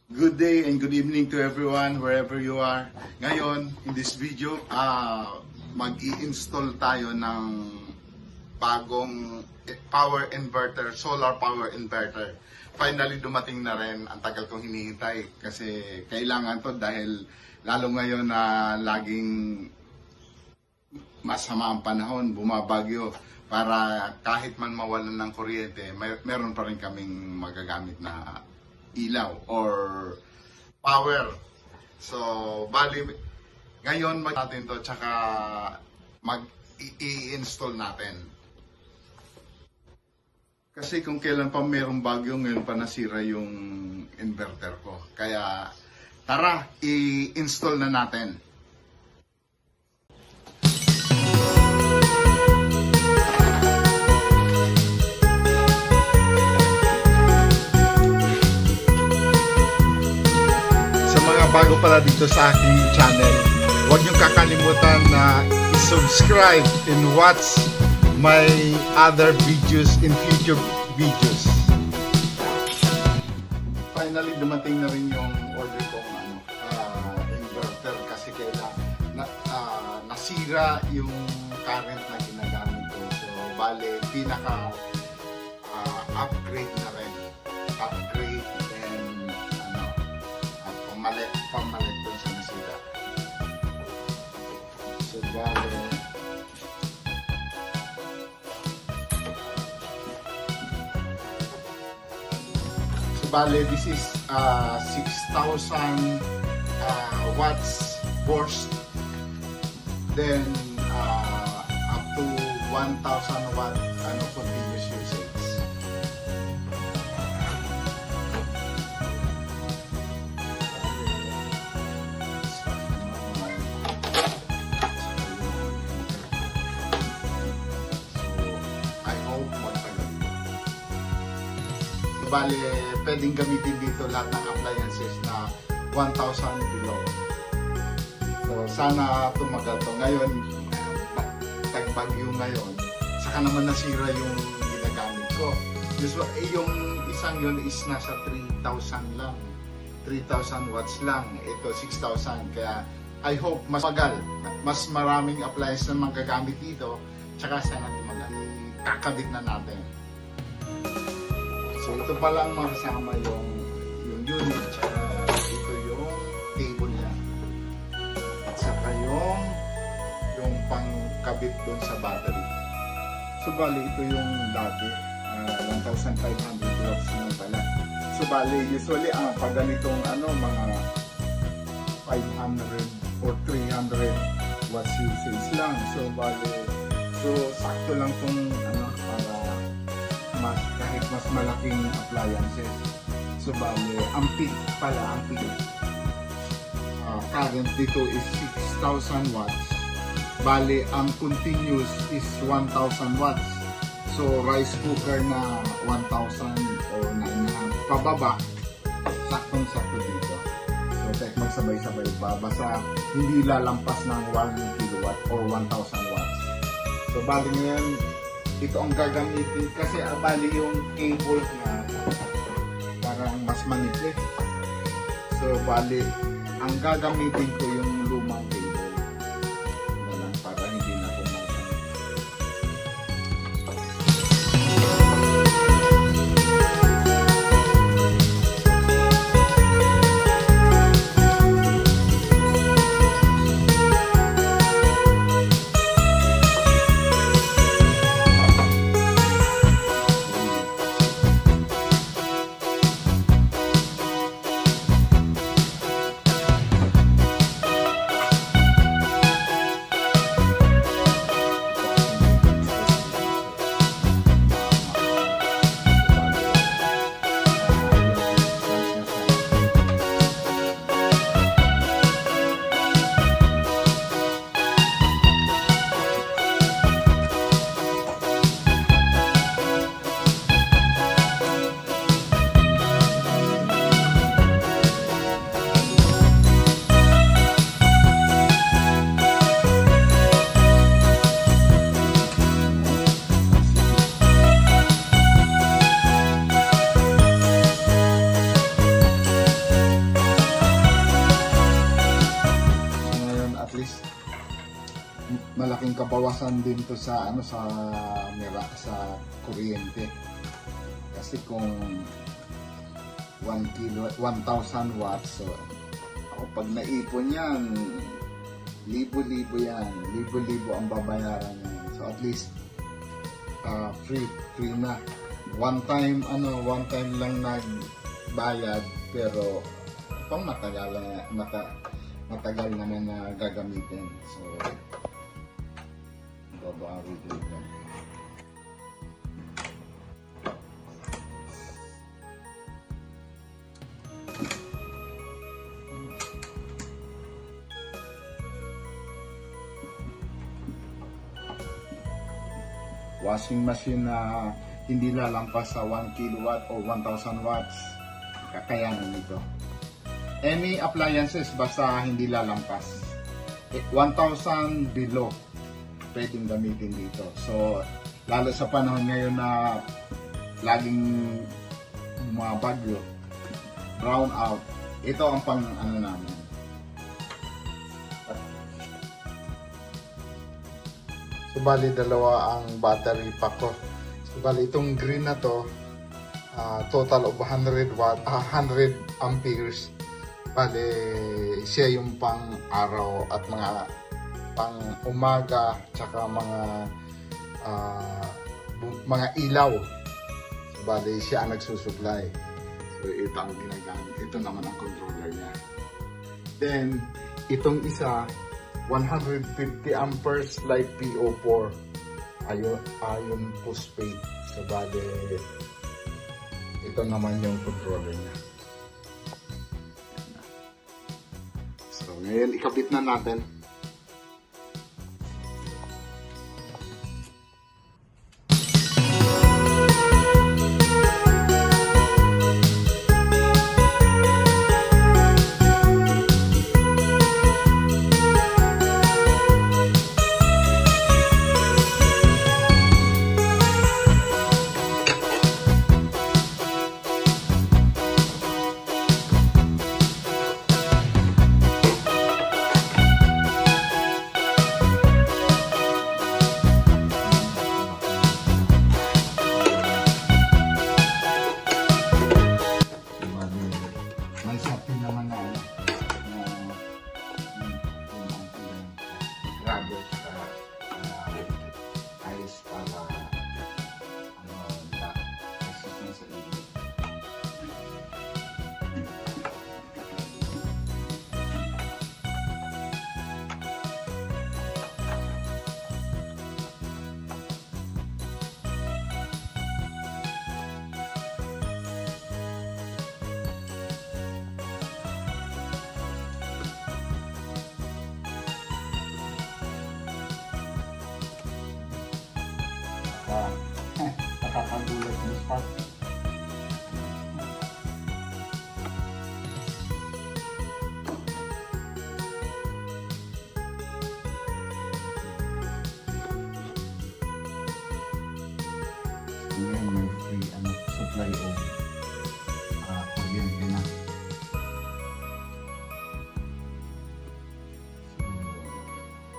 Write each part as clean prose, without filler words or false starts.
Good day and good evening to everyone wherever you are. Ngayon, in this video, mag-i-install tayo ng bagong power inverter, solar power inverter. Finally, dumating na rin. Ang tagal kong hinihintay kasi kailangan to dahil lalo ngayon na laging masama ang panahon, bumabagyo. Para kahit man mawalan ng kuryente, meron pa rin kaming magagamit na ilaw or power. So, bali, ngayon natin to tsaka mag-i-install natin. Kasi kung kailan pa mayroong bagyo, ngayon pa nasira yung inverter ko. Kaya, tara, i-install na natin. Bago pala dito sa aking channel, huwag niyong kakalimutan na i-subscribe and watch my other videos in future videos. Finally, dumating na rin yung order ko inverter kasi kailangan nasira yung current na ginagamit ko. So, bale, upgrade na rin. Upgrade and pamalit doon sa nasira. So, bale, this is 6,000 watts burst, then up to 1,000 watt continuous usage. Bale, pwedeng gamitin dito lahat ng appliances na 1,000 below. So, sana tumagal to. Ngayon, tagbagyo ngayon, saka naman nasira yung ginagamit ko. Usually, yung isang yun is nasa 3,000 lang. 3,000 watts lang. Ito, 6,000. Kaya, I hope mas magal. Mas maraming appliances na magagamit dito. Tsaka sana tumagal. Kakabit na natin. So, ito pa lang makasama yung unit, tsaka ito yung cable niya. At saka yung pangkabit doon sa battery. So, bali, ito yung dati. 1,500 watts naman pala. So, bali, usually, pag ganitong mga 500 or 300 watts usage lang. So, bali, sakto lang itong para kahit mas malaking appliances. So, bale, ang peak current dito is 6,000 watts. Bale, ang continuous is 1,000 watts. So, rice cooker na 1,000 or 900 pababa, saktong-sakto dito. So, kahit magsabay-sabay pa, basta hindi lalampas ng 1 kilowatt or 1,000 watts. So, bale ngayon, ito ang gagamitin kasi bali yung cable na parang mas manipis. So, bali, ang gagamitin ko yung lumang cable. Walang para hindi na pumagamit. kabawasan din to sa ano sa kuryente. Kasi kung 1,000 watts, so ako pag naipon yan, libo-libo yan, libo-libo ang babayaran yan. So at least free na. One time lang nagbayad, pero pang matagal naman na gagamitin. So babawi din yan. Washing machine na hindi lalampas sa 1 kilowatt o 1,000 watts, kakayanan nito. Any appliances basta hindi lalampas 1,000 below, pwedeng gamitin dito. So lalo sa panahon ngayon na laging mga bagyo, brown out, ito ang pang ano namin. So bali dalawa ang battery pack ko. So bali itong green na to, total of 100 amperes. Bali siya yung pang araw at mga pang umaga, tsaka mga ilaw. So bali siya ang nagsusupply. So ito ang ginagamit. Ito naman ang controller niya. Then itong isa, 150 amperes light PO4 ion postpaid. So bali ito naman yung controller niya. So ngayon ikabit na natin. Nakakagulat mo spot. Ngayon may free supply of kuryente na.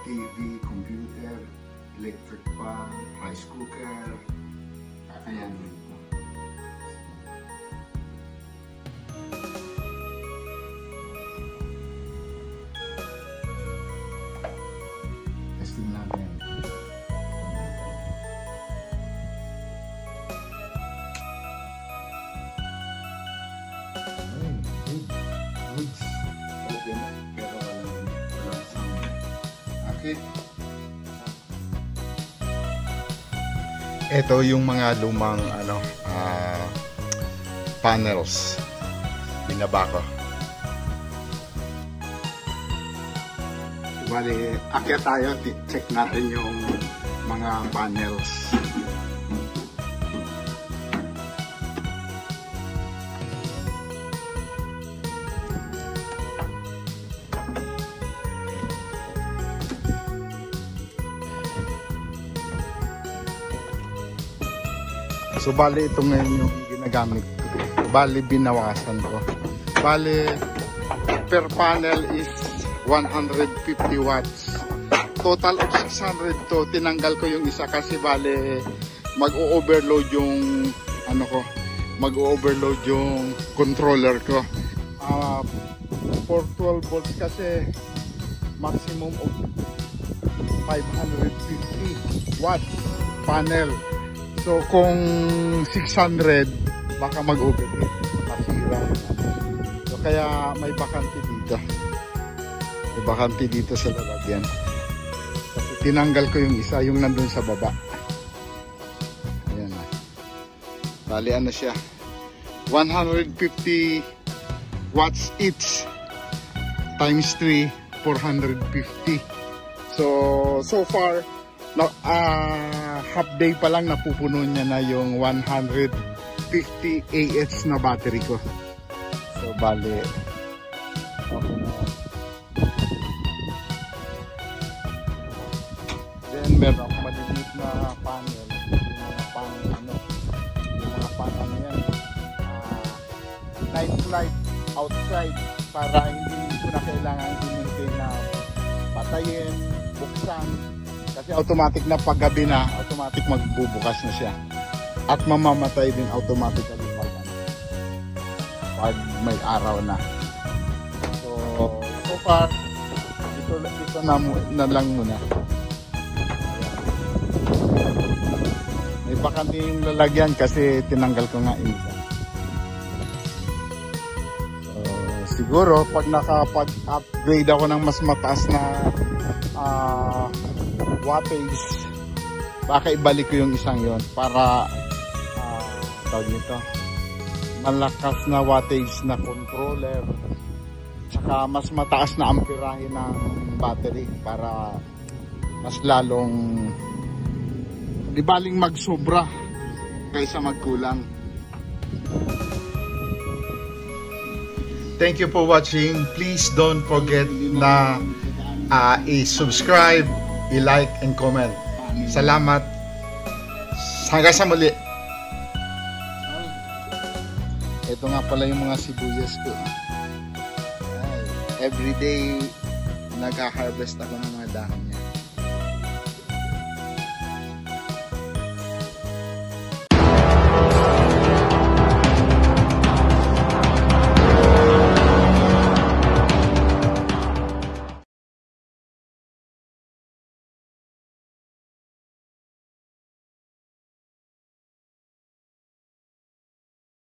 TV, computer, electric pan, rice cooker, ayan dito. Testing natin. Good. Okay na, pero wala sound. Okay. Ito yung mga lumang panels. Binaba ko. Bali, akyat tayo, check natin yung mga panels. So bali ito ngayon yung ginagamit ko. Bali binawasan ko. Bali per panel is 150 watts. total of 600 to. Tinanggal ko yung isa kasi bale mag-o-overload yung ano ko, mag-o-overload yung controller ko. For 12 volts kasi maximum of 550 watts panel. So kung 600 baka mag-overheat, masira. So kaya may bakante dito. May bakante dito sa lalagyan. Kasi tinanggal ko yung isa, yung nandun sa baba. Ayan na. Bali ano siya, 150 watts each times 3, 450. So far half day pa lang napupuno niya na yung 150 AH na battery ko. So bali okay na. Then meron akong maliliit na panel, yung mga panel yan, night light outside para hindi ko na kailangan i-maintain na patayin, buksan. Kasi automatic na paggabi na, automatic magbubukas na siya. At mamamatay din automatically pag may araw na. So far, ito na lang muna. May bakante yung lalagyan kasi tinanggal ko nga isa. So, siguro pag nakapag-upgrade ako ng mas mataas na wattage, baka ibalik ko yung isang yon para tawag nito, malakas na wattage na controller, tsaka mas mataas na amperahe ng battery para mas lalong di baling magsobra kaysa magkulang. Thank you for watching. Please don't forget na i-subscribe, i-like and comment. Salamat. Hanggang sa muli. Ito nga pala yung mga sibuyas ko. Everyday nag-harvest ako ng mga dahon.